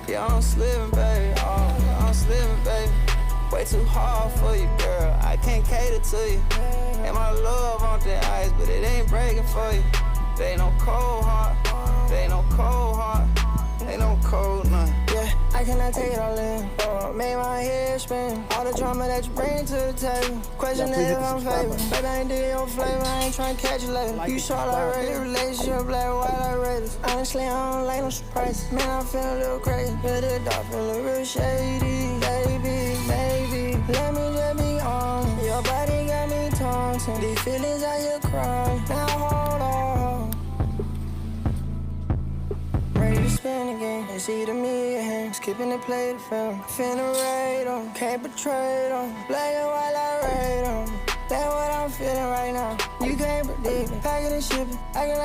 Yeah, I'm slipping, baby. Oh, yeah, I'm slipping, baby. Way too hard for you, girl. I can't cater to you. And my love on the ice, but it ain't breaking for you. They ain't no cold heart. They ain't no cold heart. Ain't no cold nothing. Yeah, I cannot take it all in. Oh, made my head spin. All the drama that you bring to the table. Question if I'm favored. Baby, I ain't do your flavor. I ain't tryna catch you later. You saw like rated relationship, black, white, like Raiders. Honestly, I don't like no surprises. Man, I feel a little crazy. Feel the dark, feel a real shady. Baby, baby, let me just be honest. Your body got me taunting. These feelings out here crying. Now hold on. Ready to spin again. It's either me or him. Skipping the play to film. Finna rate on. Can't betray them. Black and white like radar. That's what I'm feeling right now. You can't predict it. Packing and shipping. I can